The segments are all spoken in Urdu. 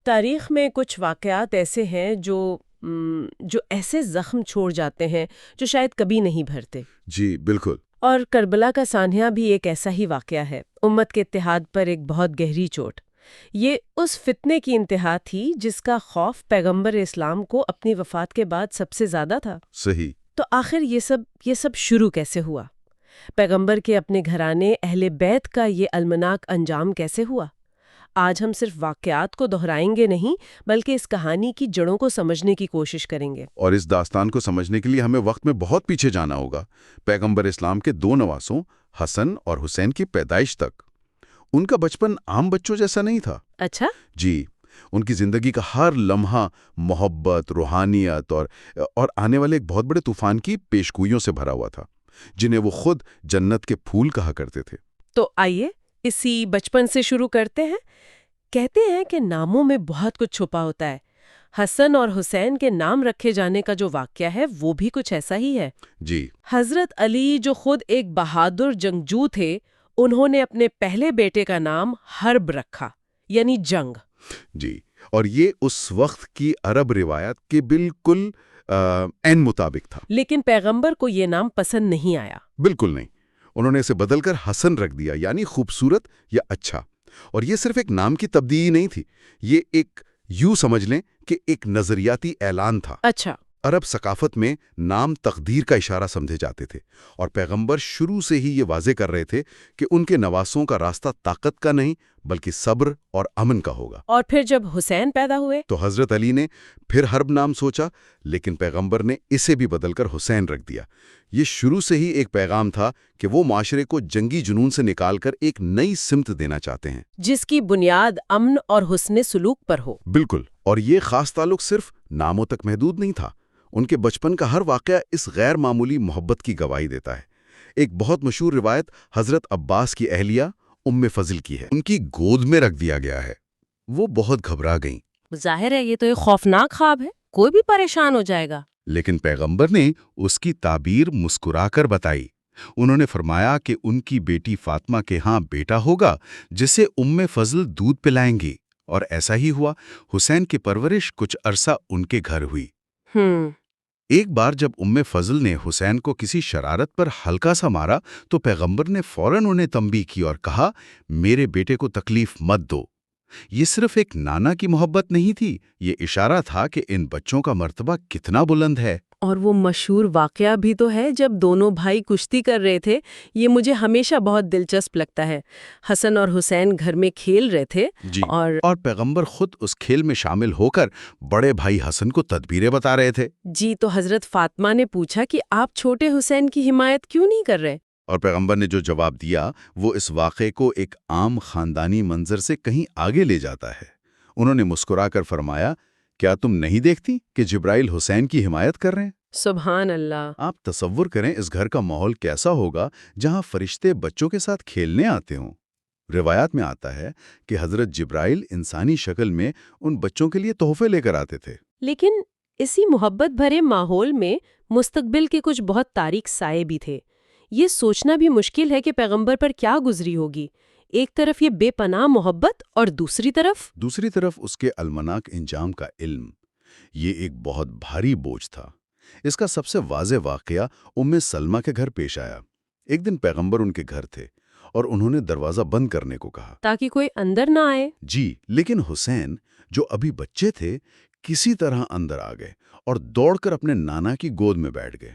تاریخ میں کچھ واقعات ایسے ہیں جو ایسے زخم چھوڑ جاتے ہیں جو شاید کبھی نہیں بھرتے۔ جی بالکل۔ اور کربلا کا سانحہ بھی ایک ایسا ہی واقعہ ہے، امت کے اتحاد پر ایک بہت گہری چوٹ۔ یہ اس فتنے کی انتہا تھی جس کا خوف پیغمبر اسلام کو اپنی وفات کے بعد سب سے زیادہ تھا۔ صحیح۔ تو آخر یہ سب شروع کیسے ہوا؟ پیغمبر کے اپنے گھرانے اہل بیت کا یہ المناک انجام کیسے ہوا؟ آج ہم صرف واقعات کو دہرائیں گے نہیں، بلکہ اس کہانی کی جڑوں کو سمجھنے کی کوشش کریں گے۔ اور اس داستان کو سمجھنے کے لیے ہمیں وقت میں بہت پیچھے جانا ہوگا، پیغمبر اسلام کے 2 نواسوں حسن اور حسین کی پیدائش تک۔ ان کا بچپن عام بچوں جیسا نہیں تھا۔ اچھا؟ جی، ان کی زندگی کا ہر لمحہ محبت، روحانیت اور آنے والے ایک بہت بڑے طوفان کی پیشگوئیوں سے بھرا ہوا تھا، جنہیں وہ خود جنت کے پھول کہا کرتے تھے۔ تو آئیے اسی بچپن سے شروع کرتے ہیں۔ کہتے ہیں کہ ناموں میں بہت کچھ چھپا ہوتا ہے۔ حسن اور حسین کے نام رکھے جانے کا جو واقعہ ہے وہ بھی کچھ ایسا ہی ہے۔ جی۔ حضرت علی جو خود ایک بہادر جنگجو تھے، انہوں نے اپنے پہلے بیٹے کا نام حرب رکھا، یعنی جنگ۔ جی، اور یہ اس وقت کی عرب روایت کے بالکل عین مطابق تھا۔ لیکن پیغمبر کو یہ نام پسند نہیں آیا۔ بالکل نہیں، انہوں نے اسے بدل کر حسن رکھ دیا، یعنی خوبصورت یا اچھا۔ اور یہ صرف ایک نام کی تبدیلی نہیں تھی، یہ یوں سمجھ لیں کہ ایک نظریاتی اعلان تھا۔ اچھا۔ عرب ثقافت میں نام تقدیر کا اشارہ سمجھے جاتے تھے، اور پیغمبر شروع سے ہی یہ واضح کر رہے تھے کہ ان کے نواسوں کا راستہ طاقت کا نہیں بلکہ صبر اور امن کا ہوگا۔ اور پھر جب حسین پیدا ہوئے تو حضرت علی نے پھر حرب نام سوچا، لیکن پیغمبر نے اسے بھی بدل کر حسین رکھ دیا۔ یہ شروع سے ہی ایک پیغام تھا کہ وہ معاشرے کو جنگی جنون سے نکال کر ایک نئی سمت دینا چاہتے ہیں، جس کی بنیاد امن اور حسن سلوک پر ہو۔ بالکل۔ اور یہ خاص تعلق صرف ناموں تک محدود نہیں تھا، ان کے بچپن کا ہر واقعہ اس غیر معمولی محبت کی گواہی دیتا ہے۔ ایک بہت مشہور روایت حضرت عباس کی اہلیہ ام فضل کی ہے، ان کی گود میں رکھ دیا گیا ہے۔ وہ بہت گھبرا گئیں، ظاہر ہے یہ تو ایک خوفناک خواب ہے، کوئی بھی پریشان ہو جائے گا۔ لیکن پیغمبر نے اس کی تعبیر مسکرا کر بتائی۔ انہوں نے فرمایا کہ ان کی بیٹی فاطمہ کے ہاں بیٹا ہوگا جسے ام فضل دودھ پلائیں گی، اور ایسا ہی ہوا۔ حسین کی پرورش کچھ عرصہ ان کے گھر ہوئی۔ ایک بار جب ام فضل نے حسین کو کسی شرارت پر ہلکا سا مارا تو پیغمبر نے فوراً انہیں تنبیہ کی اور کہا، میرے بیٹے کو تکلیف مت دو۔ یہ صرف ایک نانا کی محبت نہیں تھی، یہ اشارہ تھا کہ ان بچوں کا مرتبہ کتنا بلند ہے۔ اور وہ مشہور واقعہ بھی تو ہے جب دونوں بھائی کشتی کر رہے تھے، یہ مجھے ہمیشہ بہت دلچسپ لگتا ہے۔ حسن اور حسین گھر میں کھیل رہے تھے، جی، اور پیغمبر خود اس کھیل میں شامل ہو کر بڑے بھائی حسن کو تدبیریں بتا رہے تھے۔ جی، تو حضرت فاطمہ نے پوچھا کہ آپ چھوٹے حسین کی حمایت کیوں نہیں کر رہے؟ اور پیغمبر نے جو جواب دیا وہ اس واقعے کو ایک عام خاندانی منظر سے کہیں آگے لے جاتا ہے۔ انہوں نے مسکرا کر فرمایا، کیا تم نہیں دیکھتی کہ جبرائیل حسین کی حمایت کر رہے ہیں؟ سبحان اللہ! آپ تصور کریں اس گھر کا ماحول کیسا ہوگا جہاں فرشتے بچوں کے ساتھ کھیلنے آتے ہوں۔ روایات میں آتا ہے کہ حضرت جبرائیل انسانی شکل میں ان بچوں کے لیے تحفے لے کر آتے تھے۔ لیکن اسی محبت بھرے ماحول میں مستقبل کے کچھ بہت تاریک سائے بھی تھے۔ یہ سوچنا بھی مشکل ہے کہ پیغمبر پر کیا گزری ہوگی۔ ایک طرف یہ بے پناہ محبت اور دوسری طرف اس کے المناک انجام کا علم۔ یہ ایک بہت بھاری بوجھ تھا۔ اس کا سب سے واضح واقعہ ام سلمہ کے گھر پیش آیا۔ ایک دن پیغمبر ان کے گھر تھے اور انہوں نے دروازہ بند کرنے کو کہا تاکہ کوئی اندر نہ آئے۔ جی، لیکن حسین جو ابھی بچے تھے کسی طرح اندر آ گئے اور دوڑ کر اپنے نانا کی گود میں بیٹھ گئے۔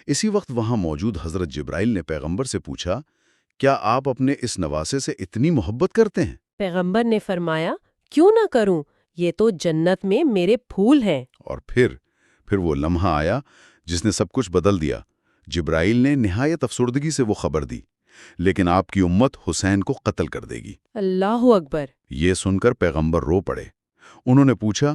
اسی وقت وہاں موجود حضرت جبرائیل نے پیغمبر سے پوچھا، کیا آپ اپنے اس نواسے سے اتنی محبت کرتے ہیں؟ پیغمبر نے فرمایا، کیوں نہ کروں، یہ تو جنت میں میرے پھول ہیں۔ اور پھر وہ لمحہ آیا جس نے سب کچھ بدل دیا۔ جبرائیل نے نہایت افسردگی سے وہ خبر دی، لیکن آپ کی امت حسین کو قتل کر دے گی۔ اللہ اکبر! یہ سن کر پیغمبر رو پڑے۔ انہوں نے پوچھا،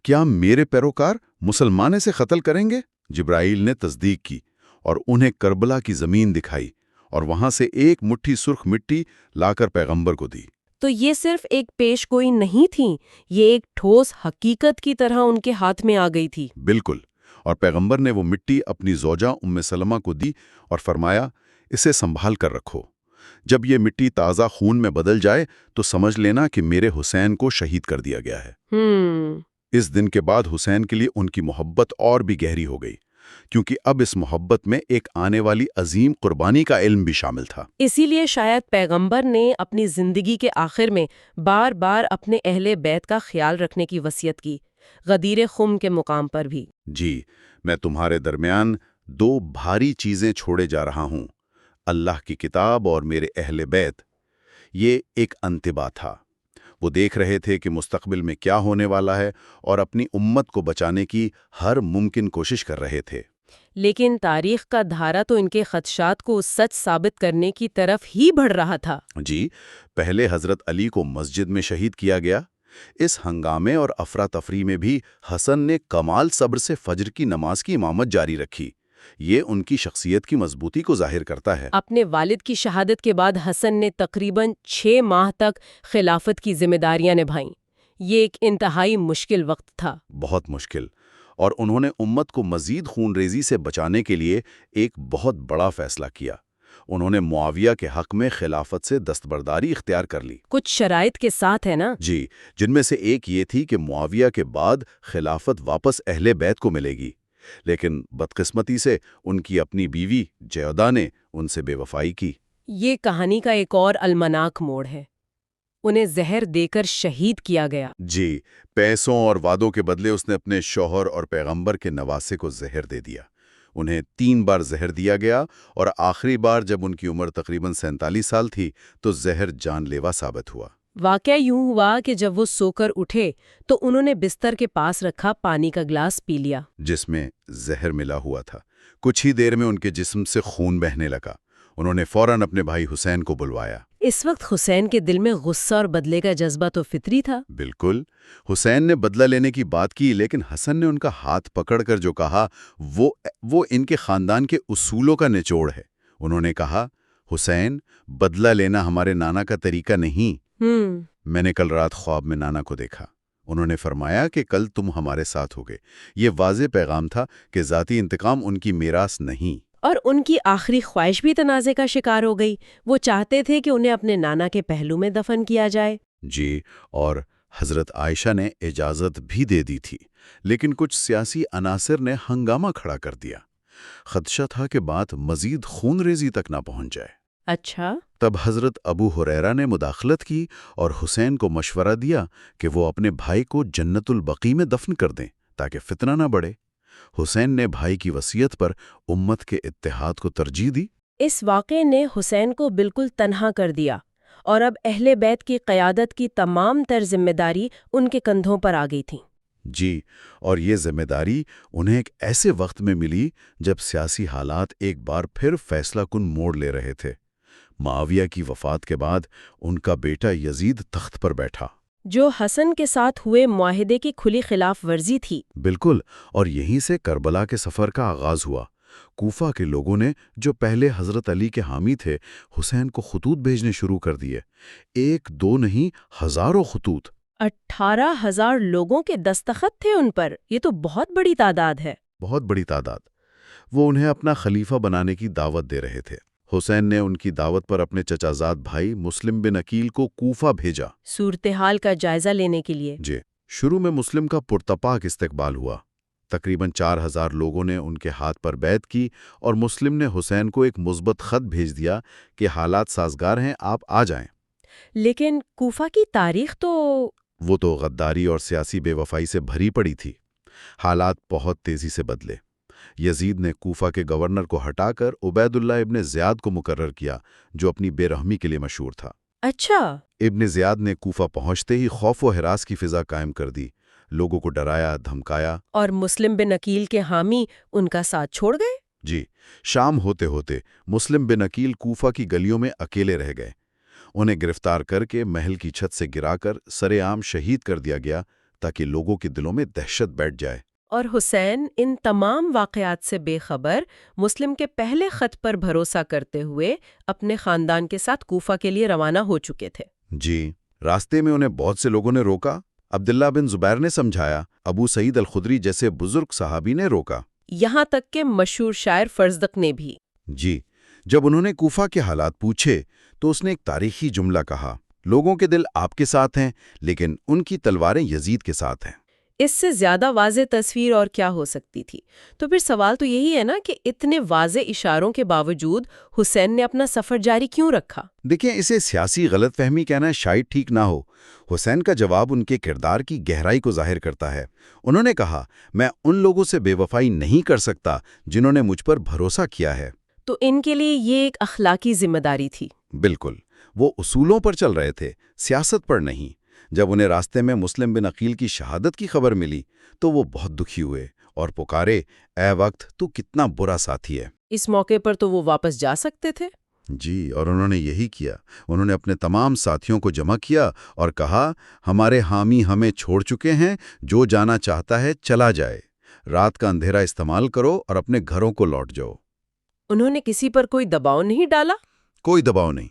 کیا میرے پیروکار مسلمانے سے قتل کریں گے؟ جبرائیل نے تصدیق کی اور انہیں کربلا کی زمین دکھائی اور وہاں سے ایک مٹھی سرخ مٹی لا کر پیغمبر کو دی۔ تو یہ صرف ایک پیش گوئی نہیں تھی، یہ ایک ٹھوس حقیقت کی طرح ان کے ہاتھ میں آ گئی تھی۔ بالکل، اور پیغمبر نے وہ مٹی اپنی زوجہ ام سلمہ کو دی اور فرمایا، اسے سنبھال کر رکھو، جب یہ مٹی تازہ خون میں بدل جائے تو سمجھ لینا کہ میرے حسین کو شہید کر دیا گیا ہے۔ اس دن کے بعد حسین کے لیے ان کی محبت اور بھی گہری ہو گئی، کیونکہ اب اس محبت میں ایک آنے والی عظیم قربانی کا علم بھی شامل تھا۔ اسی لیے شاید پیغمبر نے اپنی زندگی کے آخر میں بار بار اپنے اہل بیت کا خیال رکھنے کی وصیت کی، غدیر خم کے مقام پر بھی۔ جی، میں تمہارے درمیان دو بھاری چیزیں چھوڑے جا رہا ہوں، اللہ کی کتاب اور میرے اہل بیت۔ یہ ایک انتباہ تھا۔ وہ دیکھ رہے تھے کہ مستقبل میں کیا ہونے والا ہے اور اپنی امت کو بچانے کی ہر ممکن کوشش کر رہے تھے۔ لیکن تاریخ کا دھارا تو ان کے خدشات کو سچ ثابت کرنے کی طرف ہی بڑھ رہا تھا۔ جی، پہلے حضرت علی کو مسجد میں شہید کیا گیا۔ اس ہنگامے اور افراتفری میں بھی حسن نے کمال صبر سے فجر کی نماز کی امامت جاری رکھی۔ یہ ان کی شخصیت کی مضبوطی کو ظاہر کرتا ہے۔ اپنے والد کی شہادت کے بعد حسن نے تقریباً 6 ماہ تک خلافت کی ذمہ داریاں نبھائیں۔ یہ ایک انتہائی مشکل وقت تھا۔ بہت مشکل، اور انہوں نے امت کو مزید خون ریزی سے بچانے کے لیے ایک بہت بڑا فیصلہ کیا۔ انہوں نے معاویہ کے حق میں خلافت سے دستبرداری اختیار کر لی۔ کچھ شرائط کے ساتھ ہے نا؟ جی، جن میں سے ایک یہ تھی کہ معاویہ کے بعد خلافت واپس اہل بیت کو ملے گی، لیکن بدقسمتی سے ان کی اپنی بیوی جیودہ نے ان سے بے وفائی کی۔ یہ کہانی کا ایک اور المناک موڑ ہے۔ انہیں زہر دے کر شہید کیا گیا۔ جی، پیسوں اور وعدوں کے بدلے اس نے اپنے شوہر اور پیغمبر کے نواسے کو زہر دے دیا۔ انہیں 3 بار زہر دیا گیا، اور آخری بار جب ان کی عمر تقریباً 47 سال تھی تو زہر جان لیوا ثابت ہوا۔ واقعہ یوں ہوا کہ جب وہ سو کر اٹھے تو انہوں نے بستر کے پاس رکھا پانی کا گلاس پی لیا، جس میں زہر ملا ہوا تھا۔ کچھ ہی دیر میں ان کے جسم سے خون بہنے لگا۔ انہوں نے فوراً اپنے بھائی حسین کو بلوایا۔ اس وقت حسین کے دل میں غصہ اور بدلے کا جذبہ تو فطری تھا۔ بالکل، حسین نے بدلہ لینے کی بات کی، لیکن حسن نے ان کا ہاتھ پکڑ کر جو کہا وہ ان کے خاندان کے اصولوں کا نچوڑ ہے۔ انہوں نے کہا، حسین، بدلہ لینا ہمارے نانا کا طریقہ نہیں۔ میں نے کل رات خواب میں نانا کو دیکھا۔ انہوں نے فرمایا کہ کل تم ہمارے ساتھ ہوگے۔ یہ واضح پیغام تھا کہ ذاتی انتقام ان کی میراث نہیں۔ اور ان کی آخری خواہش بھی تنازع کا شکار ہو گئی۔ وہ چاہتے تھے کہ انہیں اپنے نانا کے پہلو میں دفن کیا جائے۔ جی، اور حضرت عائشہ نے اجازت بھی دے دی تھی، لیکن کچھ سیاسی عناصر نے ہنگامہ کھڑا کر دیا۔ خدشہ تھا کہ بات مزید خون ریزی تک نہ پہنچ جائے۔ اچھا۔ تب حضرت ابو ہریرہ نے مداخلت کی اور حسین کو مشورہ دیا کہ وہ اپنے بھائی کو جنت البقیع میں دفن کر دیں تاکہ فتنہ نہ بڑھے۔ حسین نے بھائی کی وصیت پر امت کے اتحاد کو ترجیح دی۔ اس واقعے نے حسین کو بالکل تنہا کر دیا، اور اب اہل بیت کی قیادت کی تمام تر ذمہ داری ان کے کندھوں پر آ گئی تھی۔ جی، اور یہ ذمہ داری انہیں ایک ایسے وقت میں ملی جب سیاسی حالات ایک بار پھر فیصلہ کن موڑ لے رہے تھے۔ معاویہ کی وفات کے بعد ان کا بیٹا یزید تخت پر بیٹھا، جو حسن کے ساتھ ہوئے معاہدے کی کھلی خلاف ورزی تھی۔ بالکل، اور یہیں سے کربلا کے سفر کا آغاز ہوا۔ کوفہ کے لوگوں نے، جو پہلے حضرت علی کے حامی تھے، حسین کو خطوط بھیجنے شروع کر دیے۔ 1 2 نہیں، ہزاروں خطوط۔ 18,000 لوگوں کے دستخط تھے ان پر۔ یہ تو بہت بڑی تعداد ہے۔ بہت بڑی تعداد۔ وہ انہیں اپنا خلیفہ بنانے کی دعوت دے رہے تھے۔ حسین نے ان کی دعوت پر اپنے چچا زاد بھائی مسلم بن عقیل کو کوفہ بھیجا، صورتحال کا جائزہ لینے کے لیے۔ جی، شروع میں مسلم کا پرتپاک استقبال ہوا۔ تقریباً 4,000 لوگوں نے ان کے ہاتھ پر بیعت کی، اور مسلم نے حسین کو ایک مثبت خط بھیج دیا کہ حالات سازگار ہیں، آپ آ جائیں۔ لیکن کوفہ کی تاریخ تو… وہ تو غداری اور سیاسی بے وفائی سے بھری پڑی تھی۔ حالات بہت تیزی سے بدلے۔ یزید نے کوفہ کے گورنر کو ہٹا کر عبید اللہ ابن زیاد کو مقرر کیا، جو اپنی بے رحمی کے لیے مشہور تھا۔ اچھا۔ ابن زیاد نے کوفہ پہنچتے ہی خوف و ہراس کی فضا قائم کر دی، لوگوں کو ڈرایا، دھمکایا۔ اور مسلم بن عقیل کے حامی ان کا ساتھ چھوڑ گئے؟ جی، شام ہوتے ہوتے مسلم بن عقیل کوفہ کی گلیوں میں اکیلے رہ گئے۔ انہیں گرفتار کر کے محل کی چھت سے گرا کر سرے عام شہید کر دیا گیا تاکہ لوگوں کے دلوں میں دہشت بیٹھ جائے۔ اور حسین ان تمام واقعات سے بے خبر، مسلم کے پہلے خط پر بھروسہ کرتے ہوئے اپنے خاندان کے ساتھ کوفہ کے لیے روانہ ہو چکے تھے۔ جی، راستے میں انہیں بہت سے لوگوں نے روکا۔ عبداللہ بن زبیر نے سمجھایا، ابو سعید الخدری جیسے بزرگ صحابی نے روکا، یہاں تک کہ مشہور شاعر فرزدق نے بھی۔ جی، جب انہوں نے کوفہ کے حالات پوچھے تو اس نے ایک تاریخی جملہ کہا، لوگوں کے دل آپ کے ساتھ ہیں لیکن ان کی تلواریں یزید کے ساتھ ہیں۔ اس سے زیادہ واضح تصویر اور کیا ہو سکتی تھی؟ تو پھر سوال تو یہی ہے نا کہ اتنے واضح اشاروں کے باوجود حسین نے اپنا سفر جاری کیوں رکھا؟ دیکھیں، اسے سیاسی غلط فہمی کہنا شاید ٹھیک نہ ہو۔ حسین کا جواب ان کے کردار کی گہرائی کو ظاہر کرتا ہے۔ انہوں نے کہا، میں ان لوگوں سے بے وفائی نہیں کر سکتا جنہوں نے مجھ پر بھروسہ کیا ہے۔ تو ان کے لیے یہ ایک اخلاقی ذمہ داری تھی۔ بالکل، وہ اصولوں پر چل رہے تھے، سیاست پر نہیں۔ جب انہیں راستے میں مسلم بن عقیل کی شہادت کی خبر ملی تو وہ بہت دکھی ہوئے اور پکارے، اے وقت تو کتنا برا ساتھی ہے۔ اس موقع پر تو وہ واپس جا سکتے تھے۔ جی، اور انہوں نے یہی کیا۔ انہوں نے اپنے تمام ساتھیوں کو جمع کیا اور کہا، ہمارے حامی ہمیں چھوڑ چکے ہیں، جو جانا چاہتا ہے چلا جائے۔ رات کا اندھیرا استعمال کرو اور اپنے گھروں کو لوٹ جاؤ۔ انہوں نے کسی پر کوئی دباؤ نہیں ڈالا؟ کوئی دباؤ نہیں،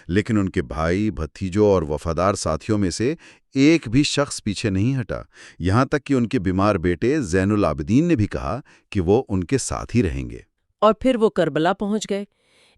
لیکن ان کے بھائی، بھتیجوں اور وفادار ساتھیوں میں سے ایک بھی شخص پیچھے نہیں ہٹا، یہاں تک کہ ان کے بیمار بیٹے زین العابدین نے بھی کہا کہ وہ ان کے ساتھ ہی رہیں گے۔ اور پھر وہ کربلا پہنچ گئے۔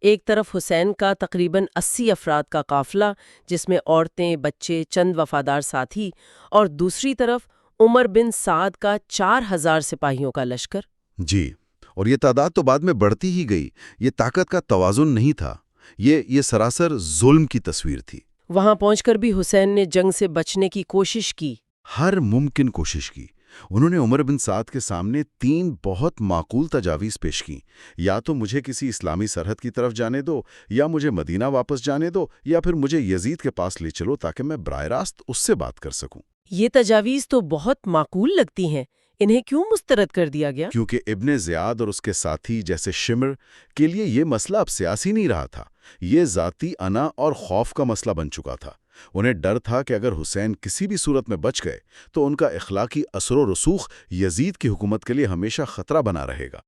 ایک طرف حسین کا تقریباً 80 افراد کا قافلہ جس میں عورتیں، بچے، چند وفادار ساتھی، اور دوسری طرف عمر بن سعد کا 4000 سپاہیوں کا لشکر۔ جی، اور یہ تعداد تو بعد میں بڑھتی ہی گئی۔ یہ طاقت کا توازن نہیں تھا، یہ سراسر ظلم کی تصویر تھی۔ وہاں پہنچ کر بھی حسین نے جنگ سے بچنے کی کوشش کی۔ ہر ممکن کوشش کی۔ انہوں نے عمر بن سعد کے سامنے 3 بہت معقول تجاویز پیش کیں، یا تو مجھے کسی اسلامی سرحد کی طرف جانے دو، یا مجھے مدینہ واپس جانے دو، یا پھر مجھے یزید کے پاس لے چلو تاکہ میں براہ راست اس سے بات کر سکوں۔ یہ تجاویز تو بہت معقول لگتی ہیں، انہیں کیوں مسترد کر دیا گیا؟ کیونکہ ابن زیاد اور اس کے ساتھی جیسے شمر کے لیے یہ مسئلہ اب سیاسی نہیں رہا تھا، یہ ذاتی انا اور خوف کا مسئلہ بن چکا تھا۔ انہیں ڈر تھا کہ اگر حسین کسی بھی صورت میں بچ گئے تو ان کا اخلاقی اثر و رسوخ یزید کی حکومت کے لیے ہمیشہ خطرہ بنا رہے گا۔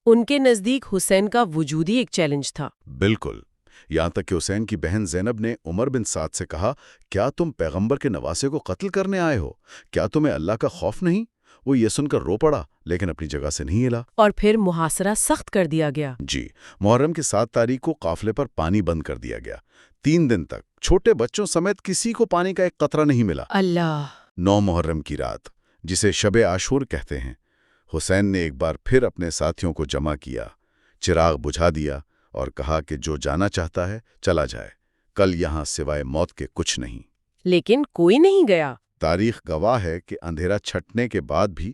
ان کے نزدیک حسین کا وجودی ایک چیلنج تھا۔ بالکل، یہاں تک کہ حسین کی بہن زینب نے عمر بن سعد سے کہا، کیا تم پیغمبر کے نواسے کو قتل کرنے آئے ہو؟ کیا تمہیں اللہ کا خوف نہیں؟ وہ یہ سن کر رو پڑا لیکن اپنی جگہ سے نہیں ہلا۔ اور پھر محاصرہ سخت کر دیا گیا۔ جی، محرم کی 7 تاریخ کو قافلے پر پانی بند کر دیا گیا۔ 3 دن تک چھوٹے بچوں سمیت کسی کو پانی کا ایک قطرہ نہیں ملا۔ اللہ! 9 محرم کی رات، جسے شب عاشور کہتے ہیں، حسین نے ایک بار پھر اپنے ساتھیوں کو جمع کیا، چراغ بجھا دیا اور کہا کہ جو جانا چاہتا ہے چلا جائے، کل یہاں سوائے موت کے کچھ نہیں۔ لیکن کوئی نہیں گیا۔ تاریخ گواہ ہے کہ اندھیرا چھٹنے کے بعد بھی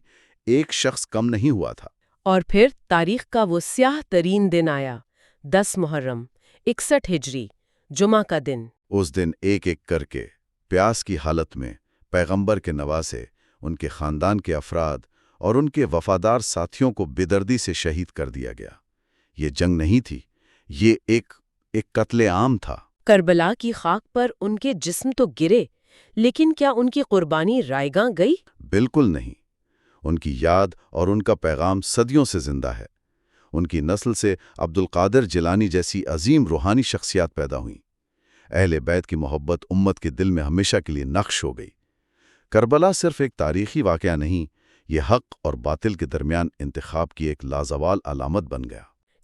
ایک شخص کم نہیں ہوا تھا۔ اور پھر تاریخ کا وہ سیاہ ترین دن آیا، 10 محرم 61 ہجری، جمعہ کا دن۔ اس دن ایک ایک کر کے پیاس کی حالت میں پیغمبر کے نواسے، ان کے خاندان کے افراد اور ان کے وفادار ساتھیوں کو بے دردی سے شہید کر دیا گیا۔ یہ جنگ نہیں تھی، یہ ایک قتل عام تھا۔ کربلا کی خاک پر ان کے جسم تو گرے، لیکن کیا ان کی قربانی رائیگاں گئی؟ بالکل نہیں۔ ان کی یاد اور ان کا پیغام صدیوں سے زندہ ہے۔ ان کی نسل سے عبد القادر جیلانی جیسی عظیم روحانی شخصیات پیدا ہوئیں۔ اہل بیت کی محبت امت کے دل میں ہمیشہ کے لیے نقش ہو گئی۔ کربلا صرف ایک تاریخی واقعہ نہیں، یہ حق اور باطل کے درمیان انتخاب کی ایک لازوال علامت بن گیا۔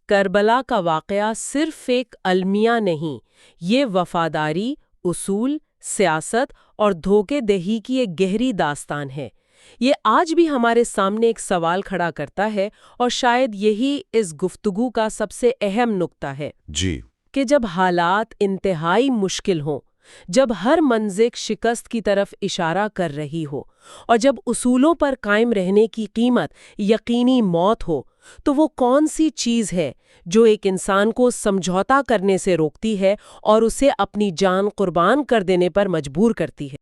کربلا کا واقعہ صرف ایک المیہ نہیں، یہ وفاداری، اصول، سیاست اور دھوکے دہی کی ایک گہری داستان ہے۔ یہ آج بھی ہمارے سامنے ایک سوال کھڑا کرتا ہے، اور شاید یہی اس گفتگو کا سب سے اہم نقطہ ہے۔ جی، کہ جب حالات انتہائی مشکل ہوں، جب ہر منزل شکست کی طرف اشارہ کر رہی ہو، اور جب اصولوں پر قائم رہنے کی قیمت یقینی موت ہو، تو وہ کون سی چیز ہے جو ایک انسان کو سمجھوتا کرنے سے روکتی ہے اور اسے اپنی جان قربان کر دینے پر مجبور کرتی ہے؟